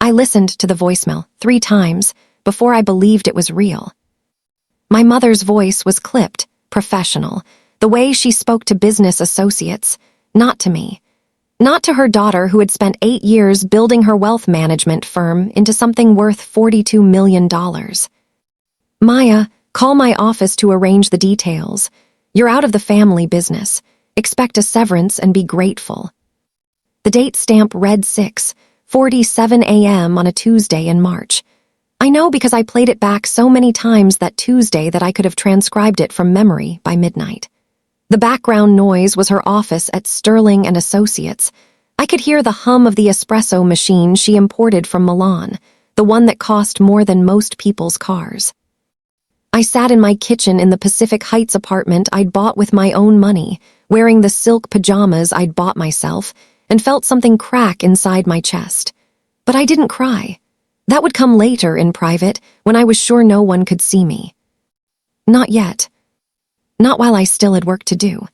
I listened to the voicemail 3 times before I believed it was real. My mother's voice was clipped, professional, the way she spoke to business associates, not to me. Not to her daughter who had spent 8 years building her wealth management firm into something worth $42 million. Maya, call my office to arrange the details. You're out of the family business. Expect a severance and be grateful. The date stamp read 6:47 a.m. on a Tuesday in March. I know because I played it back so many times that Tuesday that I could have transcribed it from memory by midnight. The background noise was her office at Sterling and Associates. I could hear the hum of the espresso machine she imported from Milan, the one that cost more than most people's cars. I sat in my kitchen in the Pacific Heights apartment I'd bought with my own money, wearing the silk pajamas I'd bought myself, and felt something crack inside my chest. But I didn't cry. That would come later in private, when I was sure no one could see me. Not yet. Not while I still had work to do.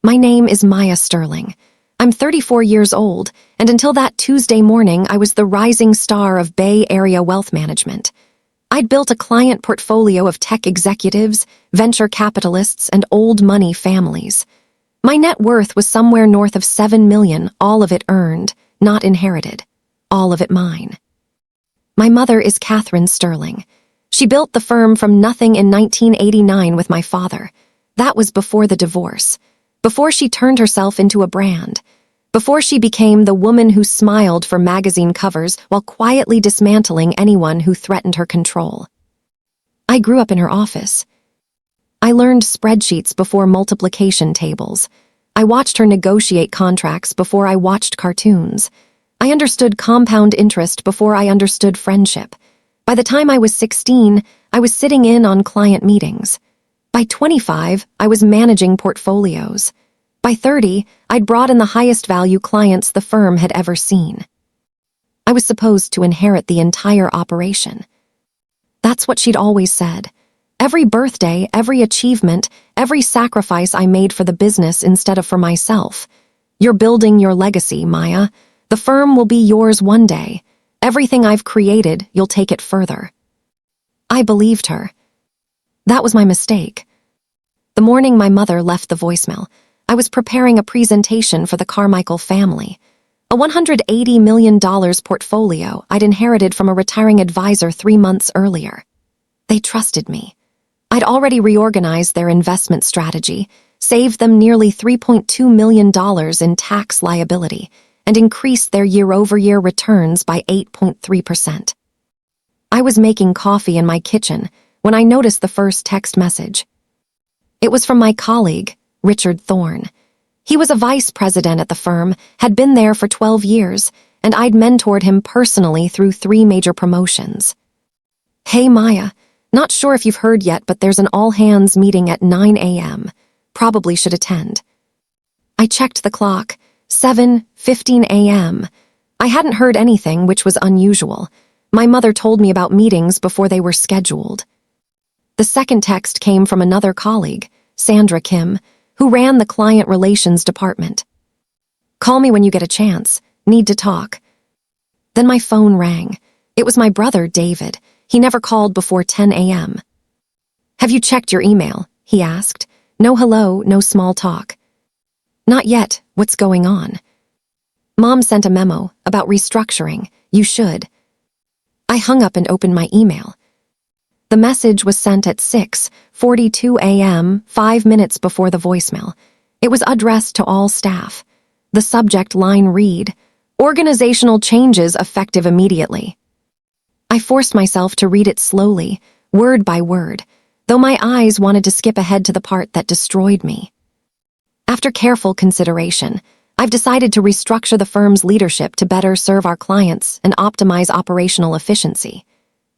My name is Maya Sterling. I'm 34 years old, and until that Tuesday morning, I was the rising star of Bay Area wealth management. I'd built a client portfolio of tech executives, venture capitalists, and old money families. My net worth was somewhere north of $7 million, all of it earned, not inherited. All of it mine. My mother is Catherine Sterling. She built the firm from nothing in 1989 with my father. That was before the divorce, before she turned herself into a brand, before she became the woman who smiled for magazine covers while quietly dismantling anyone who threatened her control. I grew up in her office. I learned spreadsheets before multiplication tables. I watched her negotiate contracts before I watched cartoons. I understood compound interest before I understood friendship. By the time I was 16, I was sitting in on client meetings. By 25, I was managing portfolios. By 30, I'd brought in the highest value clients the firm had ever seen. I was supposed to inherit the entire operation. That's what she'd always said. Every birthday, every achievement, every sacrifice I made for the business instead of for myself. You're building your legacy, Maya. The firm will be yours one day. Everything I've created, you'll take it further. I believed her. That was my mistake. The morning my mother left the voicemail, I was preparing a presentation for the Carmichael family. A $180 million portfolio I'd inherited from a retiring advisor 3 months earlier. They trusted me. I'd already reorganized their investment strategy, saved them nearly $3.2 million in tax liability, and increased their year-over-year returns by 8.3%. I was making coffee in my kitchen when I noticed the first text message. It was from my colleague, Richard Thorne. He was a vice president at the firm, had been there for 12 years, and I'd mentored him personally through 3 major promotions. Hey Maya, not sure if you've heard yet, but there's an all-hands meeting at 9 a.m. Probably should attend. I checked the clock. 7:15 a.m. I hadn't heard anything, which was unusual. My mother told me about meetings before they were scheduled. The second text came from another colleague, Sandra Kim, who ran the client relations department. Call me when you get a chance. Need to talk. Then my phone rang. It was my brother, David. He never called before 10 a.m. Have you checked your email? He asked. No hello, no small talk. Not yet. What's going on? Mom sent a memo about restructuring. You should. I hung up and opened my email. The message was sent at 6:42 a.m., 5 minutes before the voicemail. It was addressed to all staff. The subject line read, "Organizational changes effective immediately." I forced myself to read it slowly, word by word, though my eyes wanted to skip ahead to the part that destroyed me. After careful consideration, I've decided to restructure the firm's leadership to better serve our clients and optimize operational efficiency.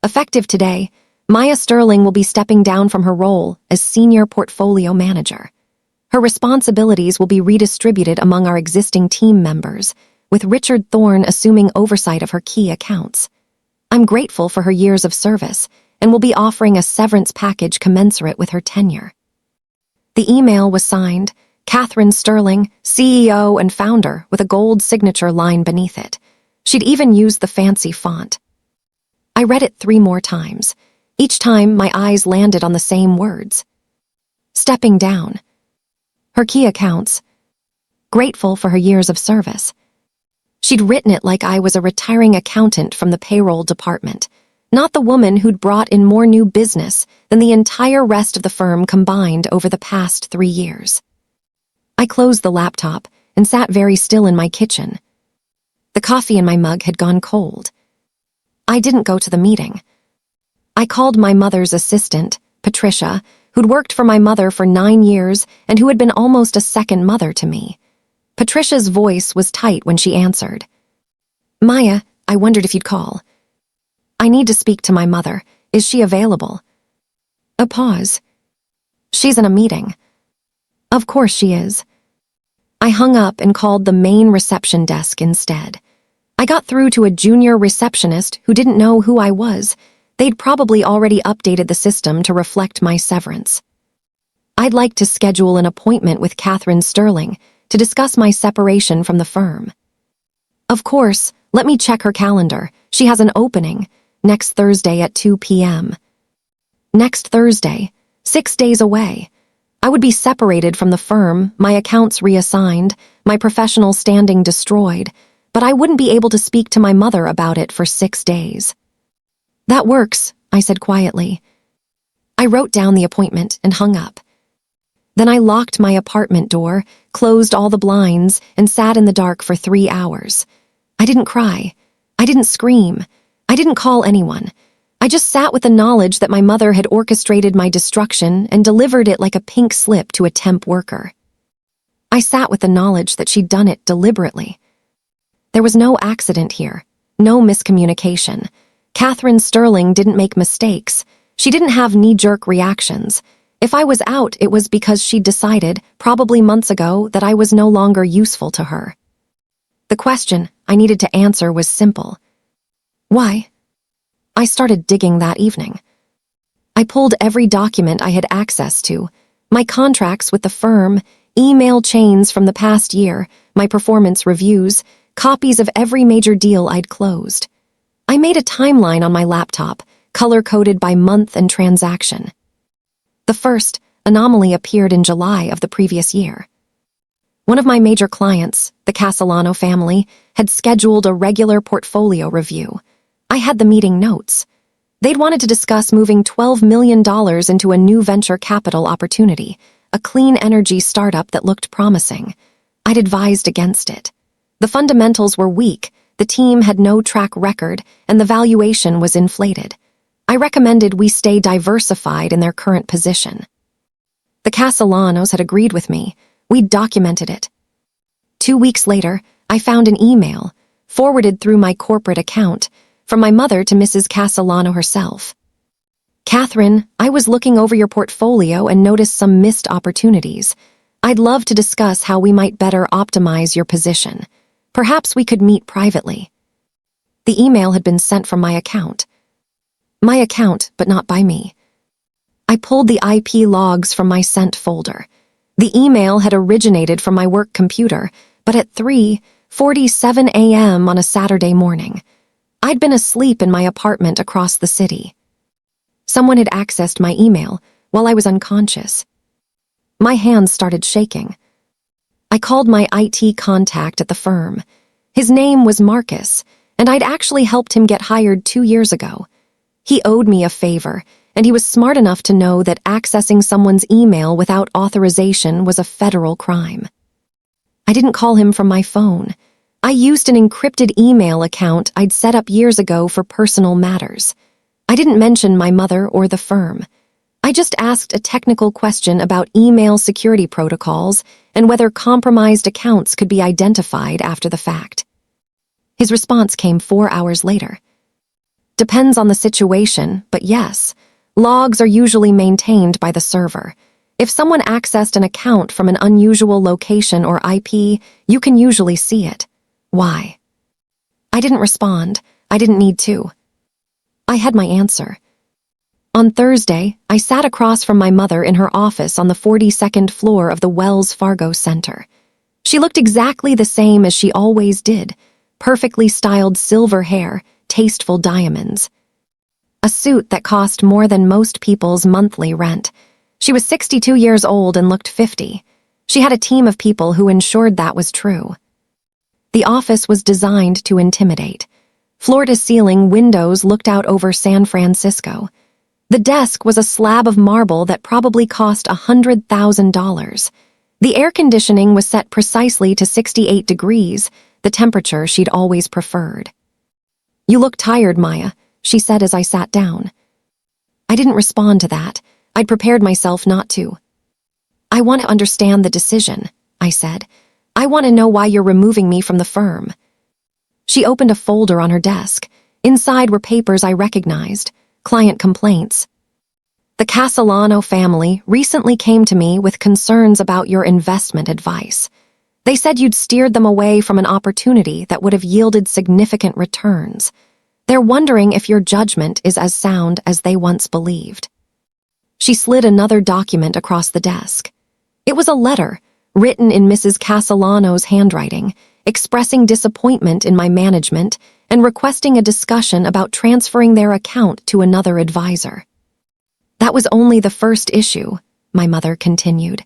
Effective today, Maya Sterling will be stepping down from her role as senior portfolio manager. Her responsibilities will be redistributed among our existing team members, with Richard Thorne assuming oversight of her key accounts. I'm grateful for her years of service and will be offering a severance package commensurate with her tenure. The email was signed, Catherine Sterling, CEO and founder, with a gold signature line beneath it. She'd even used the fancy font. I read it 3 more times. Each time, my eyes landed on the same words. Stepping down. Her key accounts. Grateful for her years of service. She'd written it like I was a retiring accountant from the payroll department, not the woman who'd brought in more new business than the entire rest of the firm combined over the past 3 years. I closed the laptop and sat very still in my kitchen. The coffee in my mug had gone cold. I didn't go to the meeting. I called my mother's assistant, Patricia, who'd worked for my mother for 9 years and who had been almost a second mother to me. Patricia's voice was tight when she answered. Maya, I wondered if you'd call. I need to speak to my mother. Is she available? A pause. She's in a meeting. Of course she is. I hung up and called the main reception desk instead. I got through to a junior receptionist who didn't know who I was. They'd probably already updated the system to reflect my severance. I'd like to schedule an appointment with Catherine Sterling to discuss my separation from the firm. Of course, let me check her calendar. She has an opening next Thursday at 2 p.m. Next Thursday, 6 days away. I would be separated from the firm, my accounts reassigned, my professional standing destroyed, but I wouldn't be able to speak to my mother about it for 6 days. That works, I said quietly. I wrote down the appointment and hung up. Then I locked my apartment door, closed all the blinds, and sat in the dark for 3 hours. I didn't cry. I didn't scream. I didn't call anyone. I just sat with the knowledge that my mother had orchestrated my destruction and delivered it like a pink slip to a temp worker. I sat with the knowledge that she'd done it deliberately. There was no accident here, no miscommunication. Catherine Sterling didn't make mistakes. She didn't have knee-jerk reactions. If I was out, it was because she'd decided, probably months ago, that I was no longer useful to her. The question I needed to answer was simple. Why? I started digging that evening. I pulled every document I had access to, my contracts with the firm, email chains from the past year, my performance reviews, copies of every major deal I'd closed. I made a timeline on my laptop, color-coded by month and transaction. The first anomaly appeared in July of the previous year. One of my major clients, the Castellano family, had scheduled a regular portfolio review. I had the meeting notes. They'd wanted to discuss moving $12 million into a new venture capital opportunity, a clean energy startup that looked promising. I'd advised against it. The fundamentals were weak, the team had no track record, and the valuation was inflated. I recommended we stay diversified in their current position. The Castellanos had agreed with me. We'd documented it. 2 weeks later, I found an email, forwarded through my corporate account, from my mother to Mrs. Castellano herself. Catherine, I was looking over your portfolio and noticed some missed opportunities. I'd love to discuss how we might better optimize your position. Perhaps we could meet privately. The email had been sent from my account. My account, but not by me. I pulled the IP logs from my sent folder. The email had originated from my work computer, but at 3:47 a.m. on a Saturday morning. I'd been asleep in my apartment across the city. Someone had accessed my email while I was unconscious. My hands started shaking. I called my IT contact at the firm. His name was Marcus, and I'd actually helped him get hired 2 years ago. He owed me a favor, and he was smart enough to know that accessing someone's email without authorization was a federal crime. I didn't call him from my phone. I used an encrypted email account I'd set up years ago for personal matters. I didn't mention my mother or the firm. I just asked a technical question about email security protocols and whether compromised accounts could be identified after the fact. His response came 4 hours later. Depends on the situation, but yes, logs are usually maintained by the server. If someone accessed an account from an unusual location or IP, you can usually see it. Why? I didn't respond. I didn't need to. I had my answer. On Thursday, I sat across from my mother in her office on the 42nd floor of the Wells Fargo Center. She looked exactly the same as she always did, perfectly styled silver hair, tasteful diamonds. A suit that cost more than most people's monthly rent. She was 62 years old and looked 50. She had a team of people who ensured that was true. The office was designed to intimidate. Floor-to-ceiling windows looked out over San Francisco. The desk was a slab of marble that probably cost $100,000. The air conditioning was set precisely to 68 degrees, the temperature she'd always preferred. "You look tired, Maya," she said as I sat down. I didn't respond to that. I'd prepared myself not to. "I want to understand the decision," I said. "I want to know why you're removing me from the firm." She opened a folder on her desk. Inside were papers I recognized, client complaints. "The Castellano family recently came to me with concerns about your investment advice. They said you'd steered them away from an opportunity that would have yielded significant returns. They're wondering if your judgment is as sound as they once believed." She slid another document across the desk. It was a letter, written in Mrs. Castellano's handwriting, expressing disappointment in my management and requesting a discussion about transferring their account to another advisor. "That was only the first issue," my mother continued.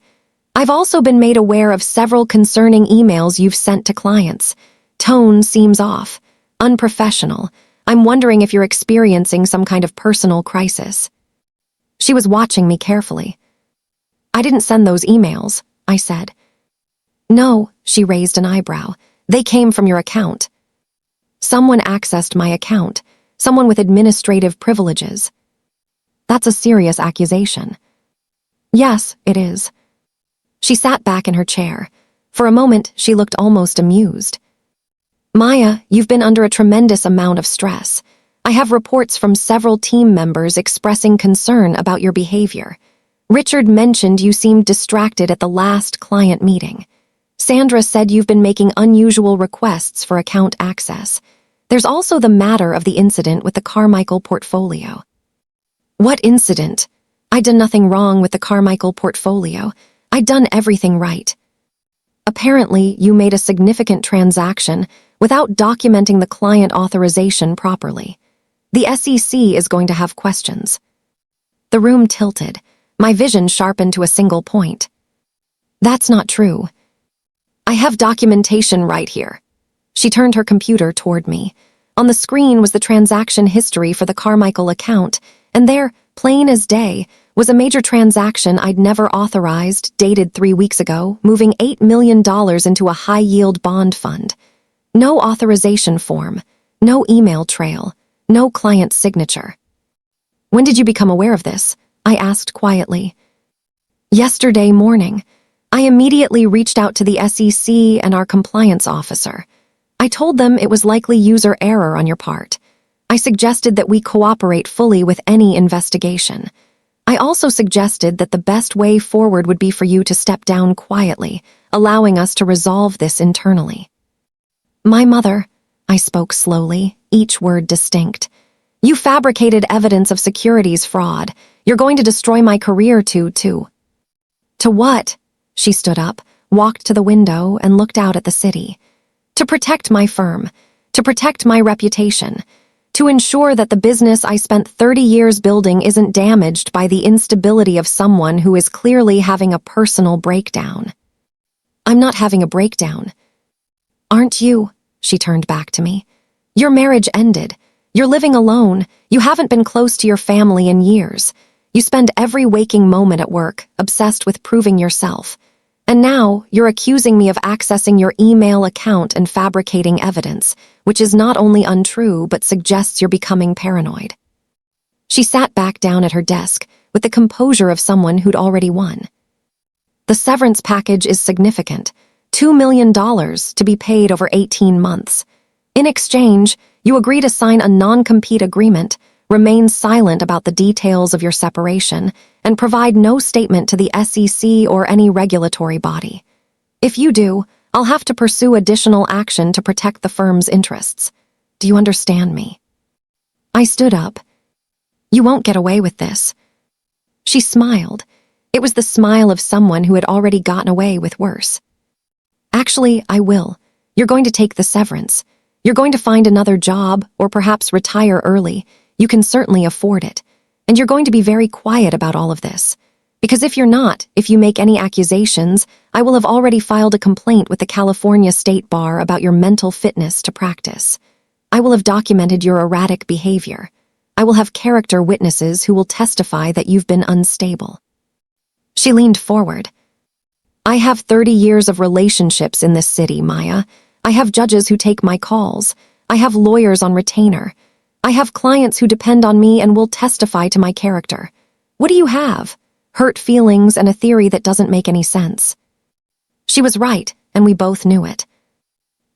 "I've also been made aware of several concerning emails you've sent to clients. Tone seems off, unprofessional. I'm wondering if you're experiencing some kind of personal crisis." She was watching me carefully. "I didn't send those emails," I said. "No," she raised an eyebrow. "They came from your account." "Someone accessed my account, someone with administrative privileges." "That's a serious accusation." "Yes, it is." She sat back in her chair. For a moment, she looked almost amused. "Maya, you've been under a tremendous amount of stress. I have reports from several team members expressing concern about your behavior. Richard mentioned you seemed distracted at the last client meeting. Sandra said you've been making unusual requests for account access. There's also the matter of the incident with the Carmichael portfolio." "What incident? I'd done nothing wrong with the Carmichael portfolio. I'd done everything right." "Apparently, you made a significant transaction without documenting the client authorization properly. The SEC is going to have questions." The room tilted. My vision sharpened to a single point. "That's not true. I have documentation right here." She turned her computer toward me. On the screen was the transaction history for the Carmichael account, and there, plain as day, was a major transaction I'd never authorized, dated 3 weeks ago, moving $8 million into a high-yield bond fund. No authorization form, no email trail, no client signature. "When did you become aware of this?" I asked quietly. "Yesterday morning. I immediately reached out to the SEC and our compliance officer. I told them it was likely user error on your part. I suggested that we cooperate fully with any investigation. I also suggested that the best way forward would be for you to step down quietly, allowing us to resolve this internally." "My mother," I spoke slowly, each word distinct. "You fabricated evidence of securities fraud. You're going to destroy my career to what?" She stood up, walked to the window, and looked out at the city. "To protect my firm, to protect my reputation, to ensure that the business I spent 30 years building isn't damaged by the instability of someone who is clearly having a personal breakdown." "I'm not having a breakdown." "Aren't you?" She turned back to me. "Your marriage ended. You're living alone. You haven't been close to your family in years. You spend every waking moment at work, obsessed with proving yourself. And now, you're accusing me of accessing your email account and fabricating evidence, which is not only untrue but suggests you're becoming paranoid." She sat back down at her desk, with the composure of someone who'd already won. "The severance package is significant. $2 million to be paid over 18 months. In exchange, you agree to sign a non-compete agreement, remain silent about the details of your separation, and provide no statement to the SEC or any regulatory body. If you do, I'll have to pursue additional action to protect the firm's interests. Do you understand me?" I stood up. You won't get away with this." She smiled. It was the smile of someone who had already gotten away with worse. "Actually, I will. You're going to take the severance. You're going to find another job or perhaps retire early. You can certainly afford it. And you're going to be very quiet about all of this. Because if you're not, if you make any accusations, I will have already filed a complaint with the California State Bar about your mental fitness to practice. I will have documented your erratic behavior. I will have character witnesses who will testify that you've been unstable." She leaned forward. "I have 30 years of relationships in this city, Maya. I have judges who take my calls. I have lawyers on retainer. I have clients who depend on me and will testify to my character. What do you have? Hurt feelings and a theory that doesn't make any sense." She was right, and we both knew it.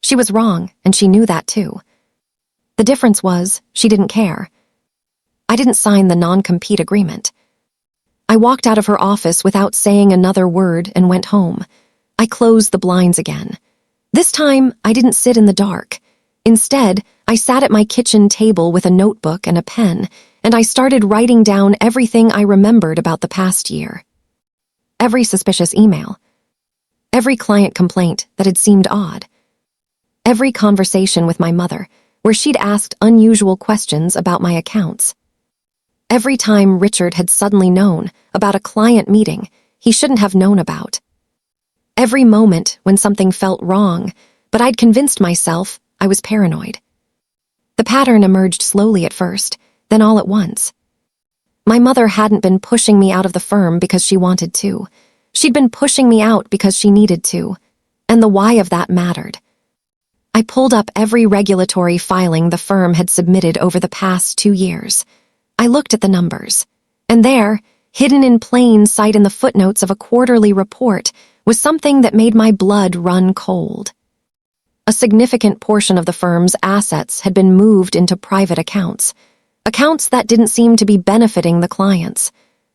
She was wrong, and she knew that too. The difference was, she didn't care. I didn't sign the non-compete agreement. I walked out of her office without saying another word and went home. I closed the blinds again. This time, I didn't sit in the dark. Instead, I sat at my kitchen table with a notebook and a pen, and I started writing down everything I remembered about the past year. Every suspicious email. Every client complaint that had seemed odd. Every conversation with my mother, where she'd asked unusual questions about my accounts. Every time Richard had suddenly known about a client meeting he shouldn't have known about. Every moment when something felt wrong, but I'd convinced myself I was paranoid. The pattern emerged slowly at first, then all at once. My mother hadn't been pushing me out of the firm because she wanted to. She'd been pushing me out because she needed to, and the why of that mattered. I pulled up every regulatory filing the firm had submitted over the past 2 years. I looked at the numbers, and there, hidden in plain sight in the footnotes of a quarterly report, was something that made my blood run cold. A significant portion of the firm's assets had been moved into private accounts that didn't seem to be benefiting the clients,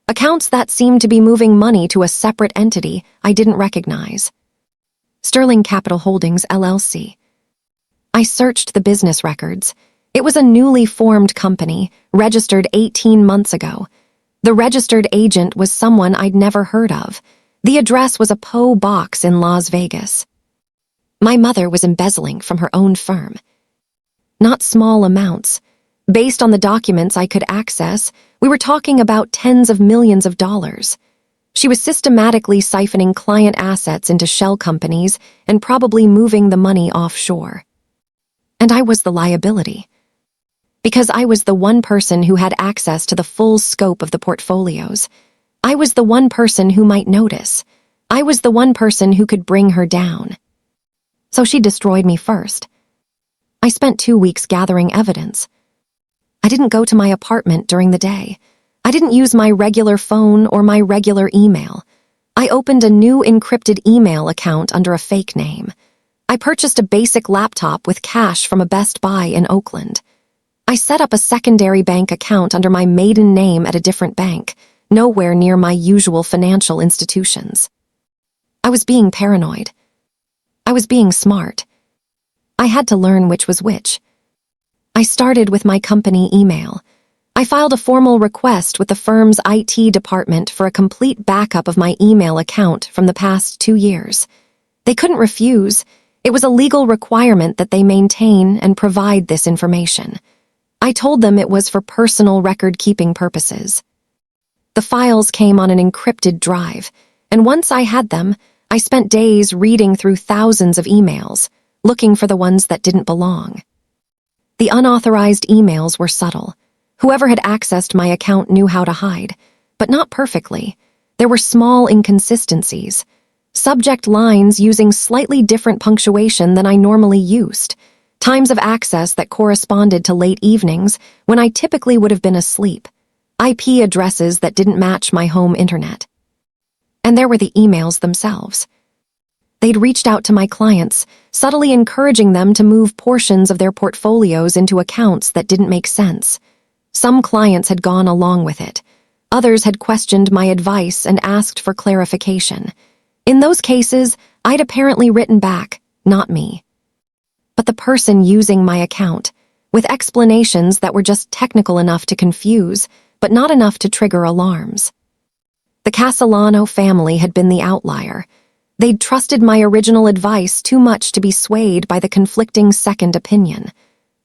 accounts that seemed to be moving money to a separate entity I didn't recognize. Sterling Capital Holdings, LLC. I searched the business records. It was a newly formed company, registered 18 months ago. The registered agent was someone I'd never heard of. The address was a P.O. box in Las Vegas. My mother was embezzling from her own firm. Not small amounts. Based on the documents I could access, we were talking about tens of millions of dollars. She was systematically siphoning client assets into shell companies and probably moving the money offshore. And I was the liability. Because I was the one person who had access to the full scope of the portfolios. I was the one person who might notice. I was the one person who could bring her down. So she destroyed me first. I spent 2 weeks gathering evidence. I didn't go to my apartment during the day. I didn't use my regular phone or my regular email. I opened a new encrypted email account under a fake name. I purchased a basic laptop with cash from a Best Buy in Oakland. I set up a secondary bank account under my maiden name at a different bank, nowhere near my usual financial institutions. I was being paranoid. I was being smart. I had to learn which was which. I started with my company email. I filed a formal request with the firm's IT department for a complete backup of my email account from the past 2 years. They couldn't refuse. It was a legal requirement that they maintain and provide this information. I told them it was for personal record-keeping purposes. The files came on an encrypted drive, and once I had them, I spent days reading through thousands of emails, looking for the ones that didn't belong. The unauthorized emails were subtle. Whoever had accessed my account knew how to hide, but not perfectly. There were small inconsistencies. Subject lines using slightly different punctuation than I normally used. Times of access that corresponded to late evenings when I typically would have been asleep. IP addresses that didn't match my home internet. And there were the emails themselves. They'd reached out to my clients, subtly encouraging them to move portions of their portfolios into accounts that didn't make sense. Some clients had gone along with it. Others had questioned my advice and asked for clarification. In those cases, I'd apparently written back, not me. But the person using my account, with explanations that were just technical enough to confuse, but not enough to trigger alarms. The Castellano family had been the outlier. They'd trusted my original advice too much to be swayed by the conflicting second opinion.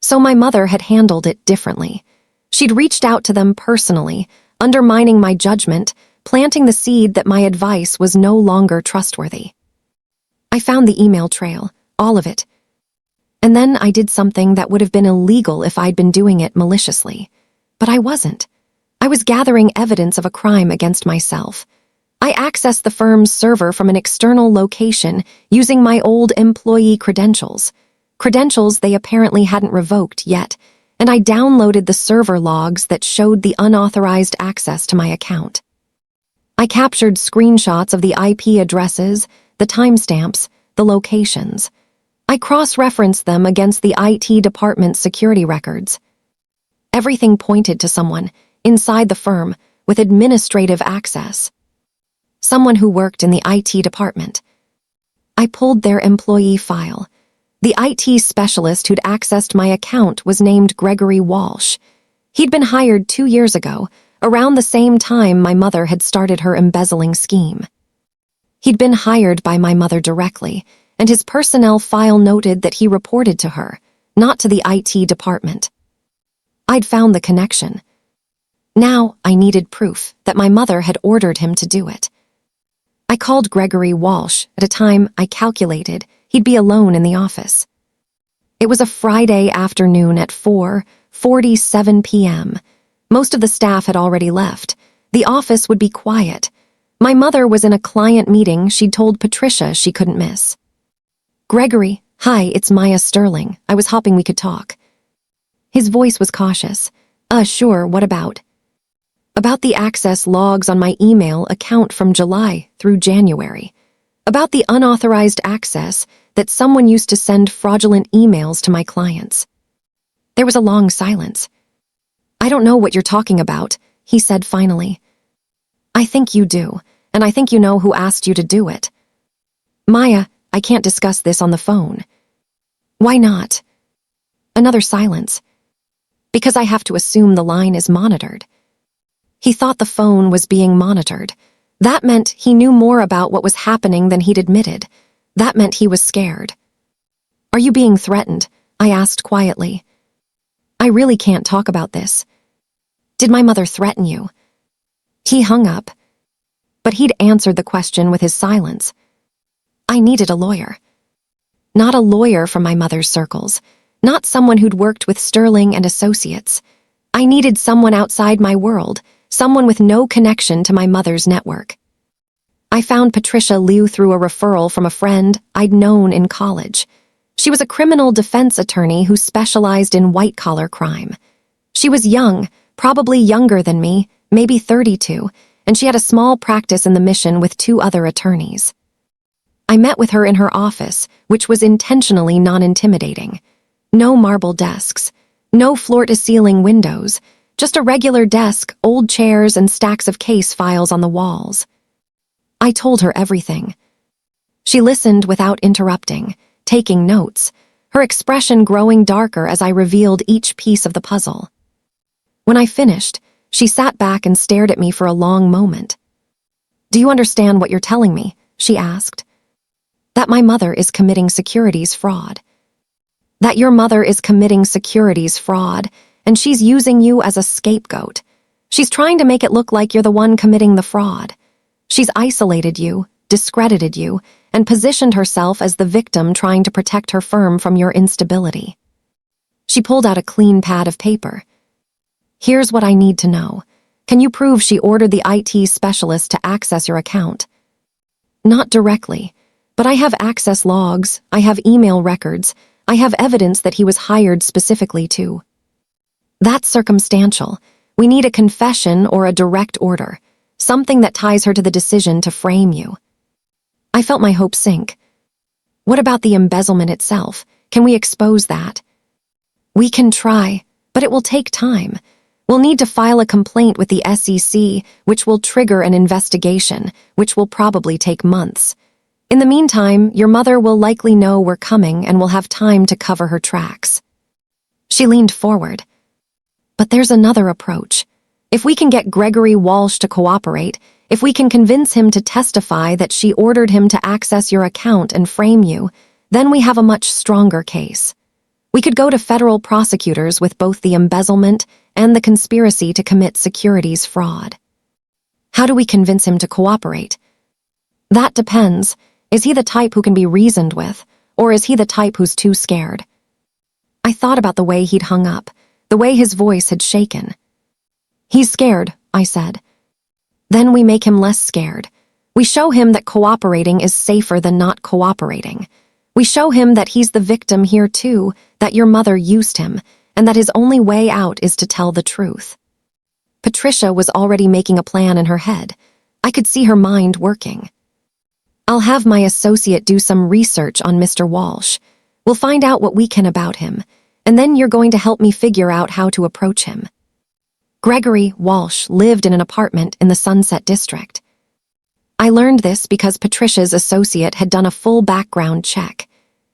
So my mother had handled it differently. She'd reached out to them personally, undermining my judgment, planting the seed that my advice was no longer trustworthy. I found the email trail, all of it. And then I did something that would have been illegal if I'd been doing it maliciously. But I wasn't. I was gathering evidence of a crime against myself. I accessed the firm's server from an external location using my old employee credentials they apparently hadn't revoked yet, and I downloaded the server logs that showed the unauthorized access to my account. I captured screenshots of the IP addresses, the timestamps, the locations. I cross-referenced them against the IT department's security records. Everything pointed to someone inside the firm with administrative access. Someone who worked in the IT department. I pulled their employee file. The IT specialist who'd accessed my account was named Gregory Walsh. He'd been hired 2 years ago, around the same time my mother had started her embezzling scheme. He'd been hired by my mother directly, and his personnel file noted that he reported to her, not to the IT department. I'd found the connection. Now I needed proof that my mother had ordered him to do it. I called Gregory Walsh at a time I calculated he'd be alone in the office. It was a Friday afternoon at 4:47 p.m. Most of the staff had already left. The office would be quiet. My mother was in a client meeting she'd told Patricia she couldn't miss. "Gregory, hi, it's Maya Sterling. I was hoping we could talk." His voice was cautious. Sure, what about?" "About the access logs on my email account from July through January. About the unauthorized access that someone used to send fraudulent emails to my clients." There was a long silence. "I don't know what you're talking about," he said finally. "I think you do, and I think you know who asked you to do it." "Maya, I can't discuss this on the phone." "Why not?" Another silence. "Because I have to assume the line is monitored." He thought the phone was being monitored. That meant he knew more about what was happening than he'd admitted. That meant he was scared. "Are you being threatened?" I asked quietly. "I really can't talk about this." "Did my mother threaten you?" He hung up. But he'd answered the question with his silence. I needed a lawyer. Not a lawyer from my mother's circles. Not someone who'd worked with Sterling and Associates. I needed someone outside my world, someone with no connection to my mother's network. I found Patricia Liu through a referral from a friend I'd known in college. She was a criminal defense attorney who specialized in white-collar crime. She was young, probably younger than me, maybe 32, and she had a small practice in the Mission with 2 other attorneys. I met with her in her office, which was intentionally non-intimidating. No marble desks, no floor-to-ceiling windows, just a regular desk, old chairs, and stacks of case files on the walls. I told her everything. She listened without interrupting, taking notes, her expression growing darker as I revealed each piece of the puzzle. When I finished, she sat back and stared at me for a long moment. "Do you understand what you're telling me?" she asked. "That my mother is committing securities fraud. That your mother is committing securities fraud, and she's using you as a scapegoat. She's trying to make it look like you're the one committing the fraud. She's isolated you, discredited you, and positioned herself as the victim trying to protect her firm from your instability." She pulled out a clean pad of paper. "Here's what I need to know. Can you prove she ordered the IT specialist to access your account?" "Not directly, but I have access logs, I have email records, I have evidence that he was hired specifically to." "That's circumstantial. We need a confession or a direct order, something that ties her to the decision to frame you." I felt my hope sink. "What about the embezzlement itself? Can we expose that?" "We can try, but it will take time. We'll need to file a complaint with the SEC, which will trigger an investigation, which will probably take months. In the meantime, your mother will likely know we're coming and will have time to cover her tracks." She leaned forward. "But there's another approach. If we can get Gregory Walsh to cooperate, if we can convince him to testify that she ordered him to access your account and frame you, then we have a much stronger case. We could go to federal prosecutors with both the embezzlement and the conspiracy to commit securities fraud. How do we convince him to cooperate? That depends. Is he the type who can be reasoned with, or is he the type who's too scared? I thought about the way he'd hung up, the way his voice had shaken. He's scared, I said. Then we make him less scared. We show him that cooperating is safer than not cooperating. We show him that he's the victim here too, that your mother used him, and that his only way out is to tell the truth. Patricia was already making a plan in her head. I could see her mind working. I'll have my associate do some research on Mr. Walsh. We'll find out what we can about him, and then you're going to help me figure out how to approach him. Gregory Walsh lived in an apartment in the Sunset District. I learned this because Patricia's associate had done a full background check.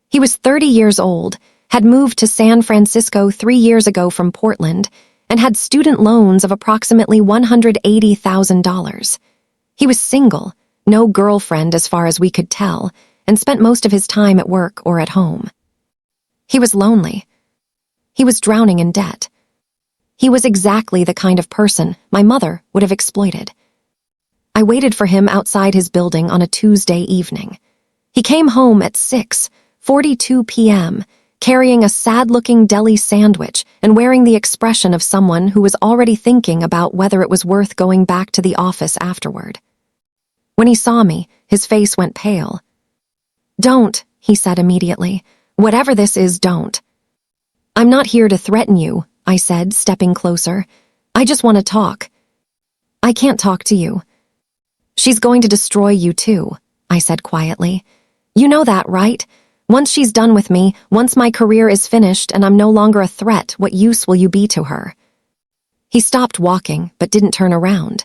He was 30 years old, had moved to San Francisco 3 years ago from Portland, and had student loans of approximately $180,000. He was single, no girlfriend as far as we could tell, and spent most of his time at work or at home. He was lonely. He was drowning in debt. He was exactly the kind of person my mother would have exploited. I waited for him outside his building on a Tuesday evening. He came home at 6:42 p.m., carrying a sad-looking deli sandwich and wearing the expression of someone who was already thinking about whether it was worth going back to the office afterward. When he saw me, his face went pale. "Don't," he said immediately. "Whatever this is, don't." "I'm not here to threaten you," I said, stepping closer. "I just want to talk." "I can't talk to you." "She's going to destroy you too," I said quietly. "You know that, right? Once she's done with me, once my career is finished and I'm no longer a threat, what use will you be to her?" He stopped walking, but didn't turn around.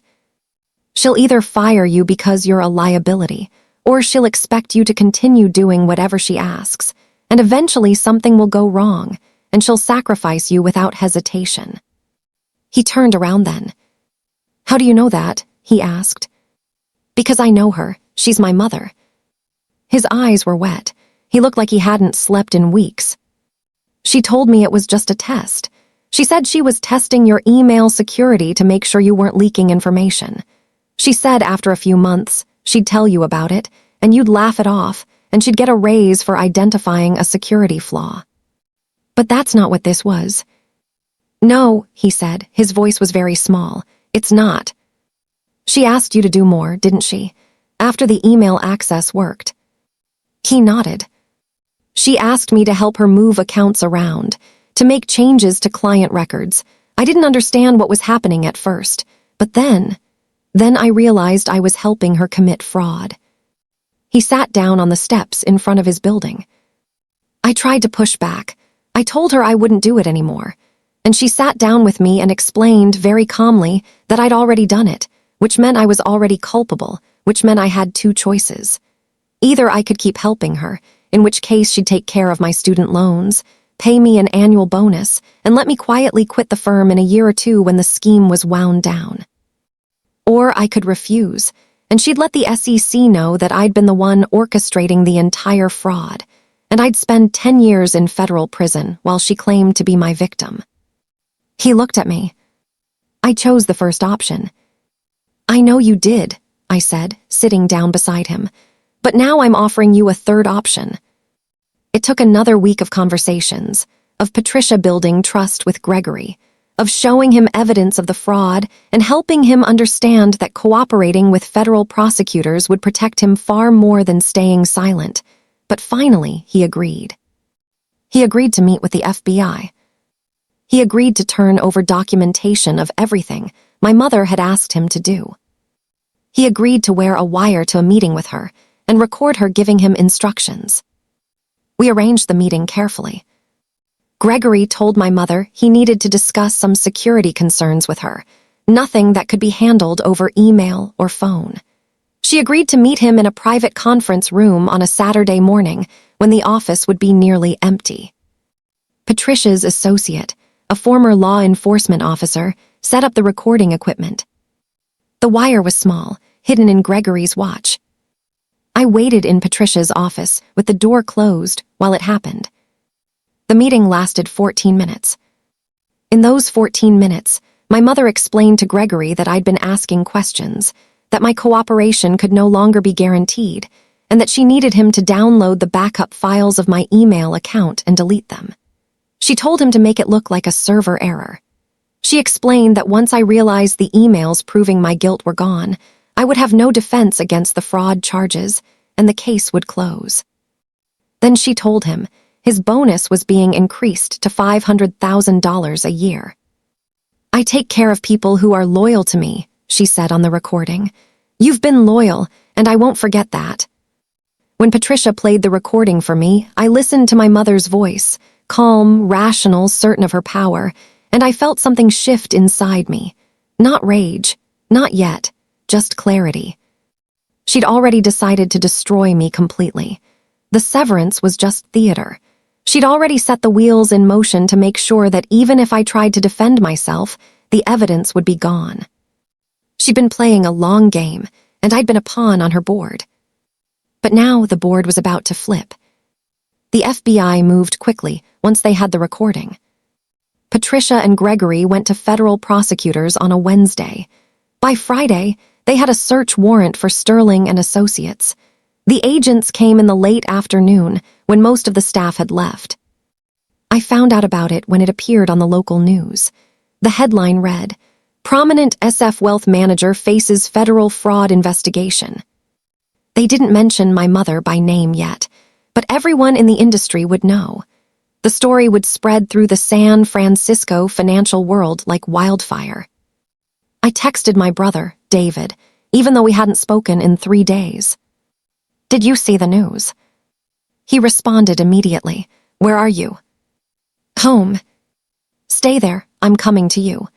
"She'll either fire you because you're a liability, or she'll expect you to continue doing whatever she asks, and eventually something will go wrong, and she'll sacrifice you without hesitation." He turned around then. "How do you know that?" he asked. "Because I know her. She's my mother." His eyes were wet. He looked like he hadn't slept in weeks. "She told me it was just a test. She said she was testing your email security to make sure you weren't leaking information. She said after a few months, she'd tell you about it, and you'd laugh it off, and she'd get a raise for identifying a security flaw." But that's not what this was. "No," he said, his voice was very small. "It's not. She asked you to do more, didn't she? After the email access worked." He nodded. "She asked me to help her move accounts around, to make changes to client records. I didn't understand what was happening at first, but then I realized I was helping her commit fraud." He sat down on the steps in front of his building. I tried to push back. I told her I wouldn't do it anymore, and she sat down with me and explained very calmly that I'd already done it, which meant I was already culpable, which meant I had two choices. Either I could keep helping her, in which case she'd take care of my student loans, pay me an annual bonus, and let me quietly quit the firm in a year or two when the scheme was wound down. Or I could refuse, and she'd let the SEC know that I'd been the one orchestrating the entire fraud, and I'd spend 10 years in federal prison while she claimed to be my victim. He looked at me. "I chose the first option." "I know you did," I said, sitting down beside him. "But now I'm offering you a third option." It took another week of conversations, of Patricia building trust with Gregory, of showing him evidence of the fraud and helping him understand that cooperating with federal prosecutors would protect him far more than staying silent. But finally, he agreed. He agreed to meet with the FBI. He agreed to turn over documentation of everything my mother had asked him to do. He agreed to wear a wire to a meeting with her and record her giving him instructions. We arranged the meeting carefully. Gregory told my mother he needed to discuss some security concerns with her, nothing that could be handled over email or phone. She agreed to meet him in a private conference room on a Saturday morning when the office would be nearly empty. Patricia's associate, a former law enforcement officer, set up the recording equipment. The wire was small, hidden in Gregory's watch. I waited in Patricia's office with the door closed while it happened. The meeting lasted 14 minutes. In those 14 minutes, my mother explained to Gregory that I'd been asking questions, that my cooperation could no longer be guaranteed, and that she needed him to download the backup files of my email account and delete them. She told him to make it look like a server error. She explained that once I realized the emails proving my guilt were gone, I would have no defense against the fraud charges, and the case would close. Then she told him his bonus was being increased to $500,000 a year. "I take care of people who are loyal to me," she said on the recording. "You've been loyal, and I won't forget that." When Patricia played the recording for me, I listened to my mother's voice, calm, rational, certain of her power, and I felt something shift inside me. Not rage, not yet, just clarity. She'd already decided to destroy me completely. The severance was just theater. She'd already set the wheels in motion to make sure that even if I tried to defend myself, the evidence would be gone. She'd been playing a long game, and I'd been a pawn on her board. But now the board was about to flip. The FBI moved quickly once they had the recording. Patricia and Gregory went to federal prosecutors on a Wednesday. By Friday, they had a search warrant for Sterling and Associates. The agents came in the late afternoon when most of the staff had left. I found out about it when it appeared on the local news. The headline read, "Prominent SF Wealth Manager Faces Federal Fraud Investigation." They didn't mention my mother by name yet, but everyone in the industry would know. The story would spread through the San Francisco financial world like wildfire. I texted my brother, David, even though we hadn't spoken in 3 days. "Did you see the news?" He responded immediately. "Where are you?" "Home." "Stay there, I'm coming to you."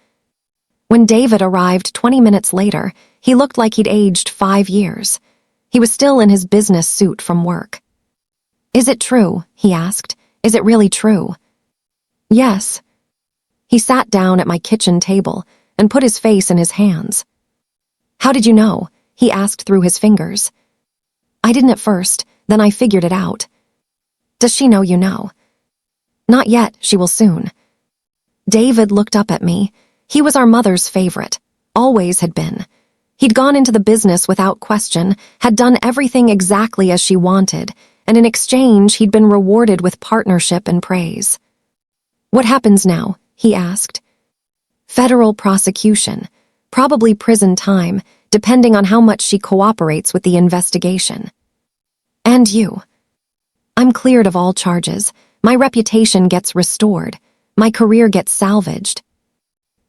When David arrived 20 minutes later, he looked like he'd aged 5 years. He was still in his business suit from work. "Is it true?" he asked. "Is it really true?" "Yes." He sat down at my kitchen table and put his face in his hands. "How did you know?" he asked through his fingers. "I didn't at first, then I figured it out." "Does she know you know?" "Not yet, she will soon." David looked up at me. He was our mother's favorite, always had been. He'd gone into the business without question, had done everything exactly as she wanted, and in exchange he'd been rewarded with partnership and praise. "What happens now?" he asked. "Federal prosecution, probably prison time, depending on how much she cooperates with the investigation." "And you?" "I'm cleared of all charges. My reputation gets restored. My career gets salvaged."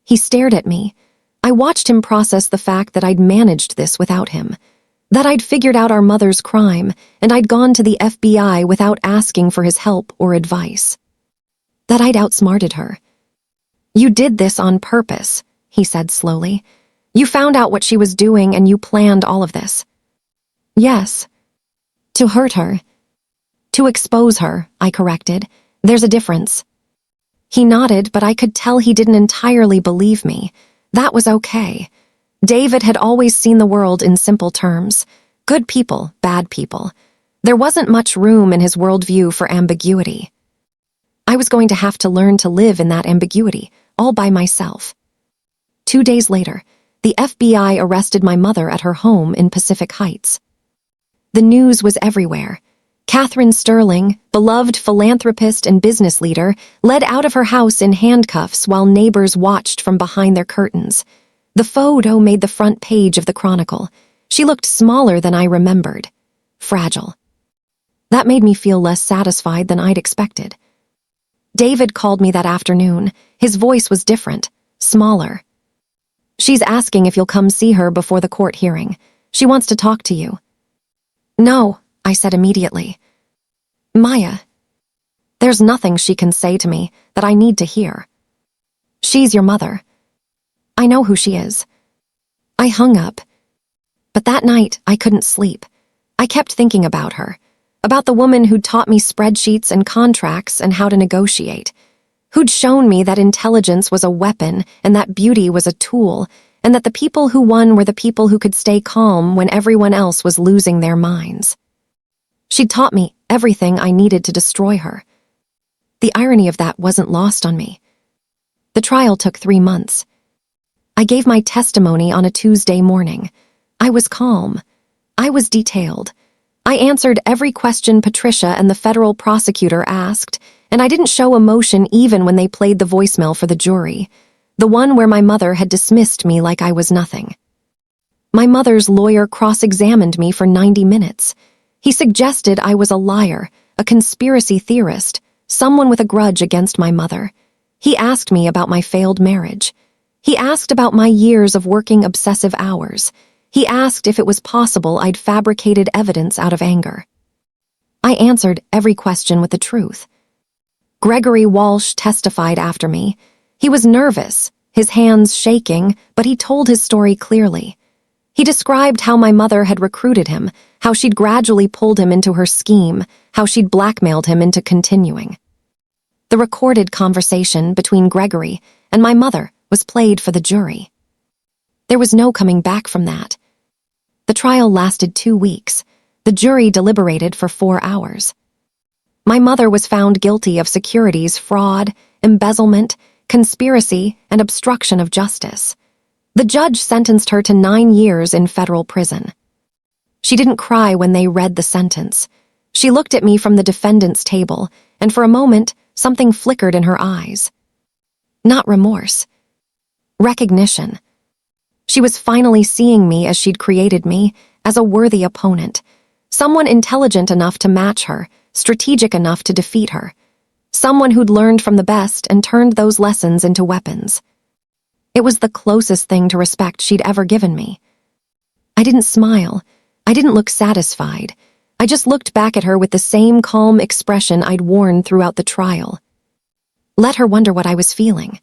He stared at me. I watched him process the fact that I'd managed this without him, that I'd figured out our mother's crime, and I'd gone to the FBI without asking for his help or advice. That I'd outsmarted her. "You did this on purpose," he said slowly. "You found out what she was doing and you planned all of this." "Yes." "To hurt her." "To expose her," I corrected. "There's a difference." He nodded, but I could tell he didn't entirely believe me. That was okay. David had always seen the world in simple terms. Good people, bad people. There wasn't much room in his worldview for ambiguity. I was going to have to learn to live in that ambiguity, all by myself. 2 days later, the FBI arrested my mother at her home in Pacific Heights. The news was everywhere. Catherine Sterling, beloved philanthropist and business leader, led out of her house in handcuffs while neighbors watched from behind their curtains. The photo made the front page of the Chronicle. She looked smaller than I remembered. Fragile. That made me feel less satisfied than I'd expected. David called me that afternoon. His voice was different, smaller. "She's asking if you'll come see her before the court hearing. She wants to talk to you." "No," I said immediately. "Maya, there's nothing she can say to me that I need to hear. She's your mother. I know who she is." I hung up. But that night, I couldn't sleep. I kept thinking about her, about the woman who'd taught me spreadsheets and contracts and how to negotiate. who'd shown me that intelligence was a weapon and that beauty was a tool, and that the people who won were the people who could stay calm when everyone else was losing their minds. She'd taught me everything I needed to destroy her. The irony of that wasn't lost on me. The trial took 3 months. I gave my testimony on a Tuesday morning. I was calm. I was detailed. I answered every question Patricia and the federal prosecutor asked, and I didn't show emotion even when they played the voicemail for the jury, the one where my mother had dismissed me like I was nothing. My mother's lawyer cross-examined me for 90 minutes. He suggested I was a liar, a conspiracy theorist, someone with a grudge against my mother. He asked me about my failed marriage. He asked about my years of working obsessive hours. He asked if it was possible I'd fabricated evidence out of anger. I answered every question with the truth. Gregory Walsh testified after me. He was nervous, his hands shaking, but he told his story clearly. He described how my mother had recruited him, how she'd gradually pulled him into her scheme, how she'd blackmailed him into continuing. The recorded conversation between Gregory and my mother was played for the jury. There was no coming back from that. The trial lasted 2 weeks. The jury deliberated for 4 hours. My mother was found guilty of securities fraud, embezzlement, conspiracy, and obstruction of justice. The judge sentenced her to 9 years in federal prison. She didn't cry when they read the sentence. She looked at me from the defendant's table, and for a moment, something flickered in her eyes. Not remorse. Recognition. She was finally seeing me as she'd created me, as a worthy opponent, someone intelligent enough to match her, strategic enough to defeat her, someone who'd learned from the best and turned those lessons into weapons. It was the closest thing to respect she'd ever given me. I didn't smile. I didn't look satisfied. I just looked back at her with the same calm expression I'd worn throughout the trial. Let her wonder what I was feeling.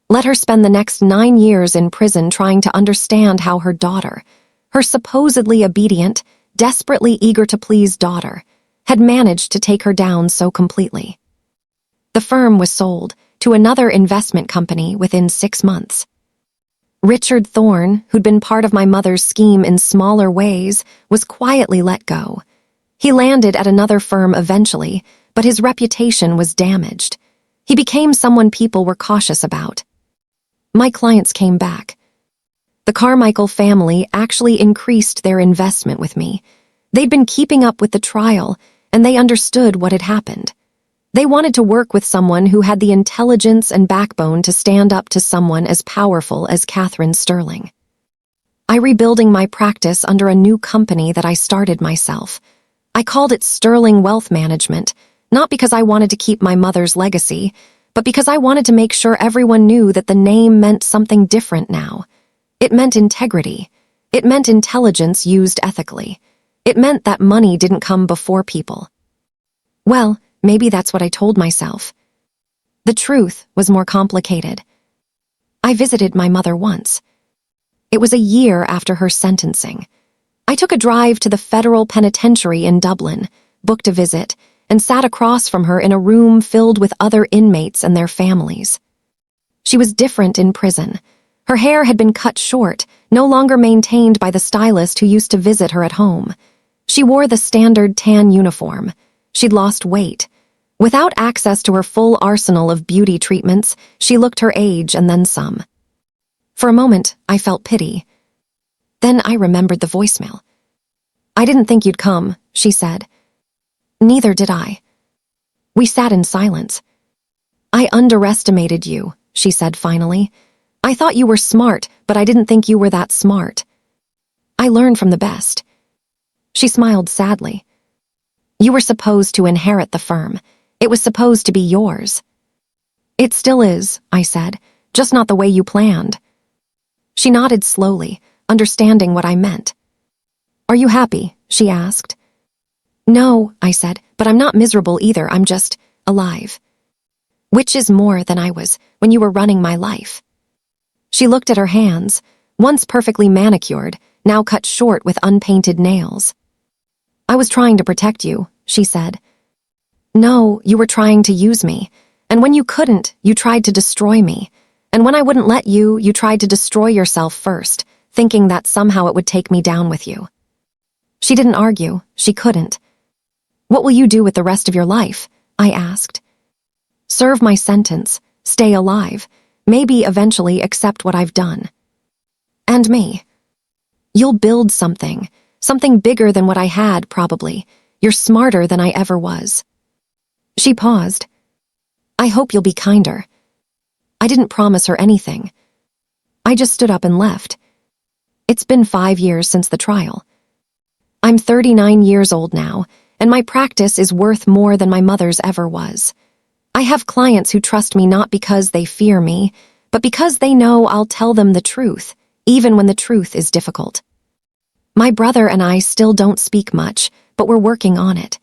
Let her spend the next 9 years in prison trying to understand how her daughter, her supposedly obedient, desperately eager to please daughter, had managed to take her down so completely. The firm was sold to another investment company within 6 months. Richard Thorne, who'd been part of my mother's scheme in smaller ways, was quietly let go. He landed at another firm eventually, but his reputation was damaged. He became someone people were cautious about. My clients came back. The Carmichael family actually increased their investment with me. They'd been keeping up with the trial, and they understood what had happened. They wanted to work with someone who had the intelligence and backbone to stand up to someone as powerful as Catherine Sterling. I rebuilding my practice under a new company that I started myself. I called it Sterling Wealth Management, not because I wanted to keep my mother's legacy, but because I wanted to make sure everyone knew that the name meant something different now. It meant integrity. It meant intelligence used ethically. It meant that money didn't come before people. Well, maybe that's what I told myself. The truth was more complicated. I visited my mother once. It was a year after her sentencing. I took a drive to the federal penitentiary in Dublin, booked a visit, and sat across from her in a room filled with other inmates and their families. She was different in prison. Her hair had been cut short, no longer maintained by the stylist who used to visit her at home. She wore the standard tan uniform. She'd lost weight. Without access to her full arsenal of beauty treatments, she looked her age and then some. For a moment, I felt pity. Then I remembered the voicemail. "I didn't think you'd come," she said. Neither did I. We sat in silence. "I underestimated you," she said finally. "I thought you were smart, but I didn't think you were that smart. I learned from the best." She smiled sadly. "You were supposed to inherit the firm. It was supposed to be yours." "It still is," I said, "just not the way you planned." She nodded slowly, understanding what I meant. "Are you happy?" she asked. "No," I said, "but I'm not miserable either. I'm just alive." "Which is more than I was when you were running my life." She looked at her hands, once perfectly manicured, now cut short with unpainted nails. "I was trying to protect you," she said. "No, you were trying to use me. And when you couldn't, you tried to destroy me. And when I wouldn't let you, you tried to destroy yourself first, thinking that somehow it would take me down with you. She didn't argue. She couldn't. What will you do with the rest of your life? I asked. Serve my sentence, stay alive, maybe eventually accept what I've done. And me. You'll build something bigger than what I had, probably. You're smarter than I ever was. She paused. I hope you'll be kinder. I didn't promise her anything. I just stood up and left. It's been 5 years since the trial. I'm 39 years old now, and my practice is worth more than my mother's ever was. I have clients who trust me not because they fear me, but because they know I'll tell them the truth, even when the truth is difficult. My brother and I still don't speak much, but we're working on it.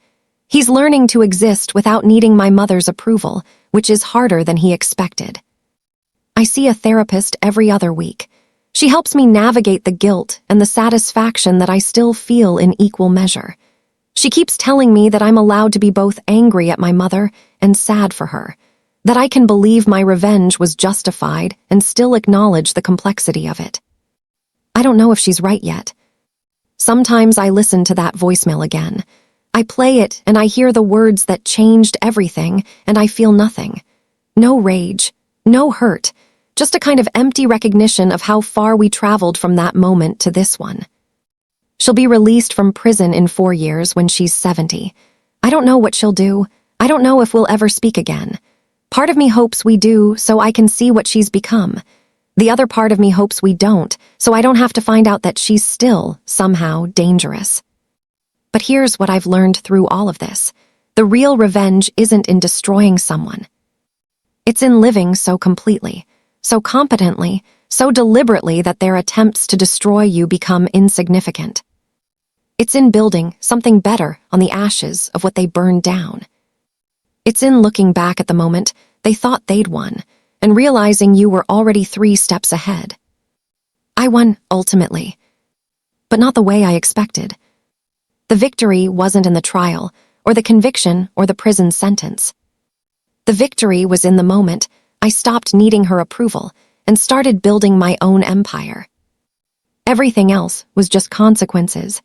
He's learning to exist without needing my mother's approval, which is harder than he expected. I see a therapist every other week. She helps me navigate the guilt and the satisfaction that I still feel in equal measure. She keeps telling me that I'm allowed to be both angry at my mother and sad for her, that I can believe my revenge was justified and still acknowledge the complexity of it. I don't know if she's right yet. Sometimes I listen to that voicemail again. I play it and I hear the words that changed everything, and I feel nothing. No rage, no hurt, just a kind of empty recognition of how far we traveled from that moment to this one. She'll be released from prison in 4 years when she's 70. I don't know what she'll do. I don't know if we'll ever speak again. Part of me hopes we do so I can see what she's become. The other part of me hopes we don't, so I don't have to find out that she's still, somehow, dangerous. But here's what I've learned through all of this. The real revenge isn't in destroying someone. It's in living so completely, so competently, so deliberately that their attempts to destroy you become insignificant. It's in building something better on the ashes of what they burned down. It's in looking back at the moment they thought they'd won, and realizing you were already 3 steps ahead. I won, ultimately, but not the way I expected. The victory wasn't in the trial, or the conviction, or the prison sentence. The victory was in the moment I stopped needing her approval and started building my own empire. Everything else was just consequences,